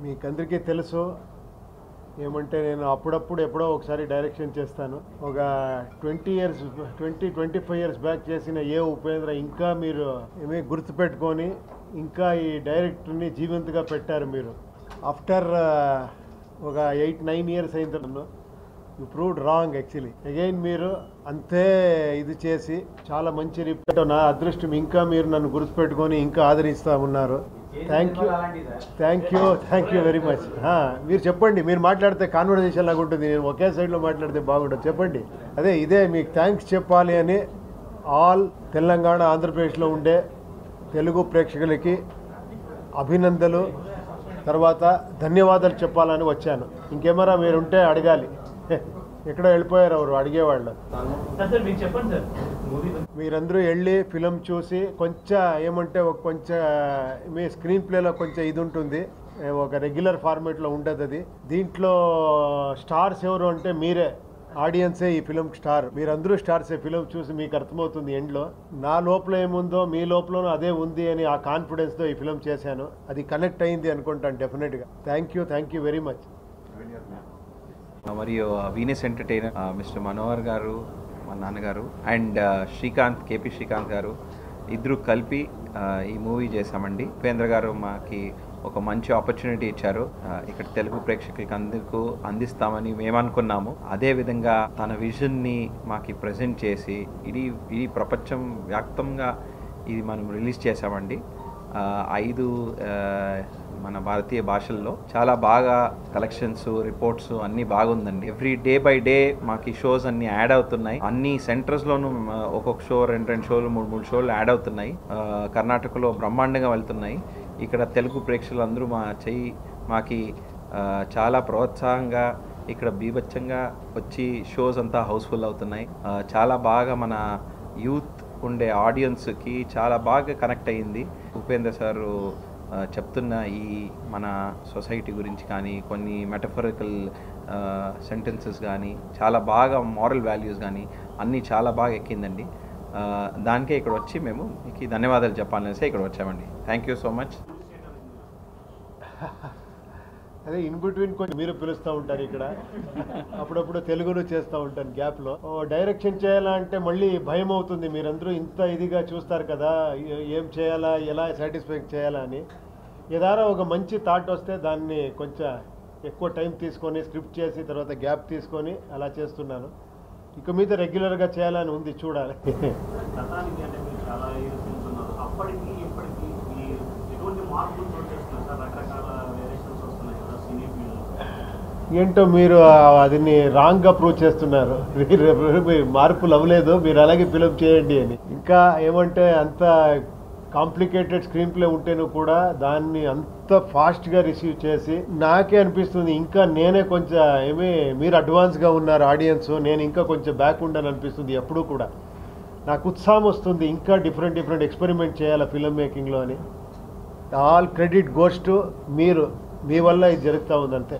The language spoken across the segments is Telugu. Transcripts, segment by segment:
మీకందరికీ తెలుసు ఏమంటే నేను అప్పుడప్పుడు ఎప్పుడో ఒకసారి డైరెక్షన్ చేస్తాను. ఒక 25 ఇయర్స్ బ్యాక్ చేసిన ఏ ఉపేంద్ర ఇంకా మీరు ఏమీ గుర్తుపెట్టుకొని ఇంకా ఈ డైరెక్టర్ని జీవంతగా పెట్టారు మీరు. ఆఫ్టర్ ఒక 8-9 ఇయర్స్ అయిన తర్వాత you proved wrong actually. Again మీరు అంతే ఇది చేసి చాలా మంచి రిపోర్ట్. నా అదృష్టం ఇంకా మీరు నన్ను గుర్తుపెట్టుకొని ఇంకా ఆదరిస్తూ ఉన్నారు. Thank you very much. మీరు చెప్పండి, మీరు మాట్లాడితే కాన్వర్జేషన్ లాగా ఉంటుంది, నేను ఒకే సైడ్లో మాట్లాడితే బాగుంటుంది. చెప్పండి, ఇదే మీకు థ్యాంక్స్ చెప్పాలి అని ఆల్ తెలంగాణ ఆంధ్రప్రదేశ్లో ఉండే తెలుగు ప్రేక్షకులకి అభినందనలు తర్వాత ధన్యవాదాలు చెప్పాలని వచ్చాను. ఇంకేమరా మీరుంటే అడగాలి. ఎక్కడో వెళ్ళిపోయారు ఎవరు అడిగేవాళ్ళు. మీరందరూ వెళ్ళి ఫిలం చూసి కొంచెం ఏమంటే కొంచెం మీ స్క్రీన్ ప్లేలో కొంచెం ఇది ఉంటుంది, ఒక రెగ్యులర్ ఫార్మేట్లో ఉండదు. అది దీంట్లో స్టార్స్ ఎవరు అంటే మీరే, ఆడియన్సే ఈ ఫిలం స్టార్. మీరందరూ స్టార్సే. ఫిలం చూసి మీకు అర్థమవుతుంది ఎండ్లో నా లోపల ఏముందో మీ లోపల అదే ఉంది అని ఆ కాన్ఫిడెన్స్తో ఈ ఫిలం చేశాను. అది కనెక్ట్ అయింది అనుకుంటాను డెఫినెట్గా. Thank you very much. మరియు వీనస్ ఎంటర్టైనర్ మిస్టర్ మనోహర్ గారు, మా నాన్నగారు, అండ్ కేపీ శ్రీకాంత్ గారు ఇద్దరు కలిపి ఈ మూవీ చేశామండి. ఉపేంద్ర గారు మాకి ఒక మంచి ఆపర్చునిటీ ఇచ్చారు. ఇక్కడ తెలుగు ప్రేక్షకులకి అందరికీ అందిస్తామని మేము అనుకున్నాము. అదేవిధంగా తన విజన్ని మాకు ప్రజెంట్ చేసి ఇడీ ప్రపంచం వ్యాప్తంగా ఇది మనం రిలీజ్ చేశామండి. 5 మన భారతీయ భాషల్లో చాలా బాగా కలెక్షన్స్, రిపోర్ట్స్ అన్నీ బాగుందండి. ఎవ్రీ డే బై డే మాకు షోస్ అన్ని యాడ్ అవుతున్నాయి. అన్ని సెంటర్స్లోనూ ఒక్కొక్క షో 2 షోలు 3 షోలు యాడ్ అవుతున్నాయి. కర్ణాటకలో బ్రహ్మాండంగా వెళ్తున్నాయి. ఇక్కడ తెలుగు ప్రేక్షకులు అందరూ మాకి చాలా ప్రోత్సాహంగా ఇక్కడ బీభత్సంగా వచ్చి షోస్ అంతా హౌస్ఫుల్ అవుతున్నాయి. చాలా బాగా మన యూత్ ఉండే ఆడియన్స్కి చాలా బాగా కనెక్ట్ అయ్యింది. ఉపేంద్ర సారు చెప్తున్న ఈ మన సొసైటీ గురించి కానీ కొన్ని మెటఫరికల్ సెంటెన్సెస్ కానీ చాలా బాగా మారల్ వాల్యూస్ కానీ అన్నీ చాలా బాగా ఎక్కిందండి. దానికే ఇక్కడ వచ్చి మేము మీకు ధన్యవాదాలు చెప్పాలనేసి ఇక్కడ వచ్చామండి. Thank you so much. అదే ఇన్ బిట్వీన్ కొంచెం మీరు పిలుస్తూ ఉంటారు ఇక్కడ, అప్పుడప్పుడు తెలుగులో చేస్తూ ఉంటాను గ్యాప్లో. డైరెక్షన్ చేయాలంటే మళ్ళీ భయం అవుతుంది. మీరందరూ ఇంత ఇదిగా చూస్తారు కదా, ఏం చేయాలా, ఎలా సాటిస్ఫై చేయాలా అని. ఏదైనా ఒక మంచి థాట్ వస్తే దాన్ని కొంచెం ఎక్కువ టైం తీసుకొని స్క్రిప్ట్ చేసి తర్వాత గ్యాప్ తీసుకొని అలా చేస్తున్నాను. ఇక మీద రెగ్యులర్గా చేయాలని ఉంది, చూడాలి. ఏంటో మీరు అదిని రాంగ్గా ప్రూవ్ చేస్తున్నారు. మార్పులు అవ్వలేదు, మీరు అలాగే ఫిలప్ చేయండి అని. ఇంకా ఏమంటే అంత కాంప్లికేటెడ్ స్క్రీన్ ప్లే ఉంటేను కూడా దాన్ని అంత ఫాస్ట్గా రిసీవ్ చేసి నాకే అనిపిస్తుంది ఇంకా నేనే కొంచెం మీరు అడ్వాన్స్గా ఉన్నారు ఆడియన్స్, నేను ఇంకా కొంచెం బ్యాక్ ఉండాలని అనిపిస్తుంది. ఎప్పుడూ కూడా నాకు ఉత్సాహం వస్తుంది ఇంకా డిఫరెంట్ ఎక్స్పెరిమెంట్ చేయాలి ఫిల్మ్ మేకింగ్లో అని. ఆల్ క్రెడిట్ గోస్ టు మీరు, మీ వల్ల ఇది జరుగుతూ ఉంది అంతే.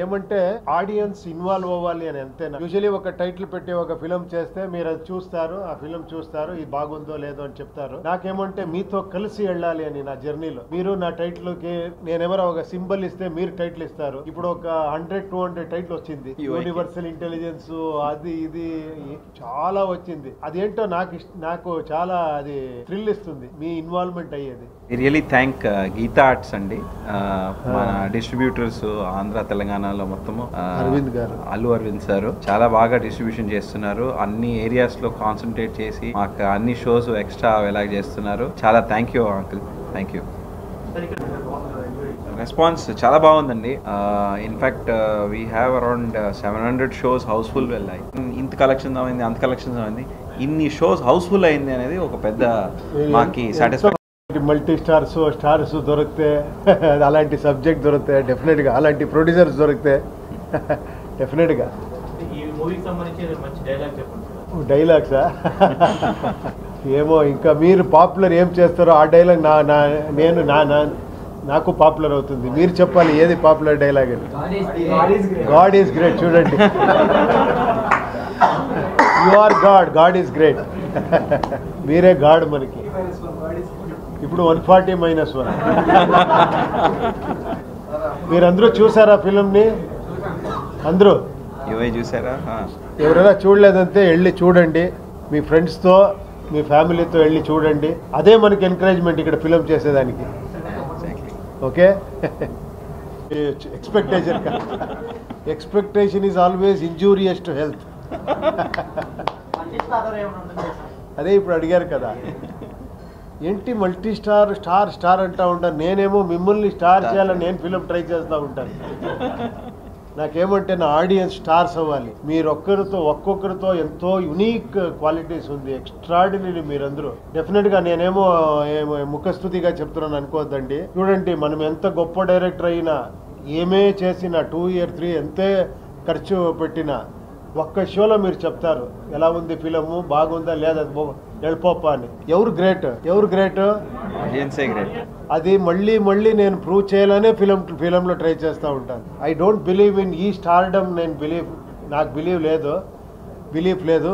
ఏమంటే ఆడియన్స్ ఇన్వాల్వ్ అవ్వాలి అని అంతేనా. యూజువలీ ఒక టైటిల్ పెట్టి ఒక ఫిలం చేస్తే మీరు అది చూస్తారు, ఆ ఫిలం చూస్తారు, ఇది బాగుందో లేదో అని చెప్తారు. నాకేమంటే మీతో కలిసి వెళ్ళాలి అని నా జర్నీలో. మీరు నా టైటిల్కి నేనెవరో ఒక సింబల్ ఇస్తే మీరు టైటిల్ ఇస్తారు. ఇప్పుడు ఒక 100-200 టైటిల్ వచ్చింది. యూనివర్సల్ ఇంటెలిజెన్స్ అది ఇది చాలా వచ్చింది. అదేంటో నాకు చాలా అది థ్రిల్ ఇస్తుంది మీ ఇన్వాల్వ్మెంట్ అయ్యేది. రియలీ థ్యాంక్ గీతా ఆర్ట్స్ అండి. మన డిస్ట్రిబ్యూటర్స్ ఆంధ్ర తెలంగాణలో మొత్తము అల్లు అరవింద్ సారు చాలా బాగా డిస్ట్రిబ్యూషన్ చేస్తున్నారు. అన్ని ఏరియాస్ లో కాన్సన్ట్రేట్ చేసి మాకు అన్ని షోస్ ఎక్స్ట్రా ఎలా చేస్తున్నారు. చాలా thank you uncle, thank you. Response చాలా బాగుందండి. In fact we have around 700 shows house full వెళ్ళాయి. ఇంత కలెక్షన్ అయింది, అంత కలెక్షన్ అయింది, ఇన్ని షోస్ హౌస్ఫుల్ అయింది అనేది ఒక పెద్ద మాకి సాటిస్ఫాక్షన్. మల్టీ స్టార్స్ దొరికితే, అలాంటి సబ్జెక్ట్ దొరికితే డెఫినెట్గా, అలాంటి ప్రొడ్యూసర్స్ దొరికితే డెఫినెట్గా. డైలాగ్సా ఏమో ఇంకా మీరు పాపులర్ ఏం చేస్తారో ఆ డైలాగ్ నాకు పాపులర్ అవుతుంది. మీరు చెప్పాలి ఏది పాపులర్ డైలాగ్ అని. God is great. చూడండి, you are God is great. మీరే గాడ్ మనకి. ఇప్పుడు 140-1. మీరందరూ చూసారా ఫిలింని? అందరూ ఇవే చూసారా? ఎవరైనా చూడలేదంటే వెళ్ళి చూడండి, మీ ఫ్రెండ్స్తో మీ ఫ్యామిలీతో వెళ్ళి చూడండి. అదే మనకి ఎంకరేజ్మెంట్ ఇక్కడ ఫిలిం చేసేదానికి. Okay, expectation is always injurious to health. అదే ఇప్పుడు అడిగారు కదా, ఏంటి మల్టీ స్టార్ స్టార్ స్టార్ అంటూ ఉంటాను. నేనేమో మిమ్మల్ని స్టార్ చేయాలని నేను ఫిలిం ట్రై చేస్తూ ఉంటాను. నాకేమంటే నా ఆడియన్స్ స్టార్స్ అవ్వాలి. ఒక్కొక్కరితో ఎంతో యునీక్ క్వాలిటీస్ ఉంది, ఎక్స్ట్రాడినరీ మీరందరూ. డెఫినెట్గా నేనేమో ముఖస్థుతిగా చెప్తున్నాను అనుకోవద్దండి. చూడండి, మనం ఎంత గొప్ప డైరెక్టర్ అయినా, ఏమే చేసినా, 2 year 3 ఎంతే ఖర్చు పెట్టినా, ఒక్క షోలో మీరు చెప్తారు ఎలా ఉంది ఫిలము, బాగుందా లేదా, వెళ్ళిపోప్ప అని. ఎవరు గ్రేట్? అది మళ్ళీ మళ్ళీ నేను ప్రూవ్ చేయాలనే ఫిలంలో ట్రై చేస్తూ ఉంటాను. ఐ డోంట్ బిలీవ్ ఇన్ ఈ స్టార్డమ్. నాకు బిలీఫ్ లేదు.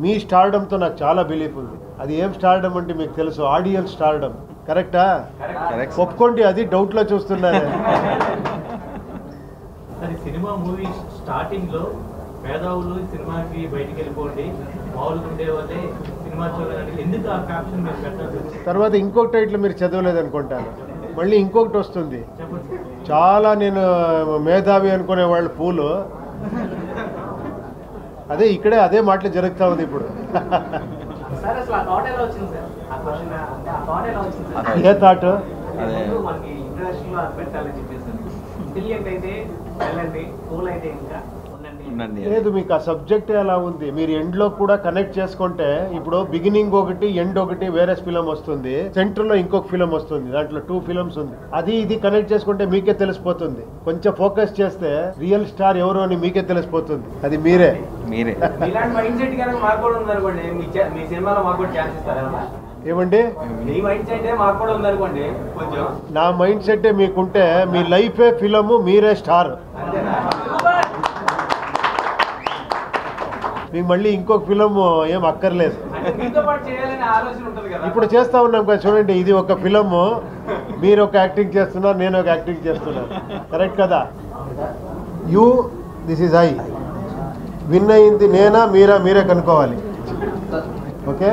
మీ స్టార్డమ్తో నాకు చాలా బిలీఫ్ ఉంది. అది ఏం స్టార్డమ్ అంటే మీకు తెలుసు, ఆడియన్స్ స్టార్డమ్. కరెక్టా? ఒప్పుకోండి, అది డౌట్లో చూస్తున్నారు. సినిమా మూవీ స్టార్టింగ్ లో మేధావులు సినిమాకి బయటికి వెళ్ళిపోండి, మామూలుగా ఉండేవాళ్ళే సినిమా చూడాలని ఎందుకు ఆ క్యాప్షన్ మీరు పెట్టాలి? తర్వాత ఇంకొక టైటిల్ మీరు చదవలేదు అనుకుంటాను, మళ్ళీ ఇంకొకటి వస్తుంది. చాలా నేను మేధావి అనుకునే వాళ్ళు పూలు. ఇక్కడే అదే మాటలు జరుగుతూ ఉంది ఇప్పుడు. A thought? లేదు, మీకు ఆ సబ్జెక్ట్ ఎలా ఉంది, మీరు ఎండ్లో కూడా కనెక్ట్ చేసుకుంటే, ఇప్పుడు బిగినింగ్ ఒకటి ఎండ్ ఒకటి వేరే ఫిలం వస్తుంది, సెంటర్లో ఇంకొక ఫిలం వస్తుంది, దాంట్లో 2 films ఉంది. ఇది కనెక్ట్ చేసుకుంటే మీకే తెలిసిపోతుంది. కొంచెం ఫోకస్ చేస్తే రియల్ స్టార్ ఎవరు అని మీకే తెలిసిపోతుంది. అది మీరే. ఏమండి, నా మైండ్ సెట్ మీకుంటే మీ లైఫే ఫిలము, మీరే స్టార్. మీకు మళ్ళీ ఇంకొక ఫిలం ఏం అక్కర్లేదు. ఇప్పుడు చేస్తా ఉన్నాం కదా, చూడండి, ఇది ఒక ఫిలము, మీరు ఒక యాక్టింగ్ చేస్తున్నారు, నేను ఒక యాక్టింగ్ చేస్తున్నాను. కరెక్ట్ కదా? This is I. విన్ అయింది నేనా మీరే కనుక్కోవాలి. ఓకే.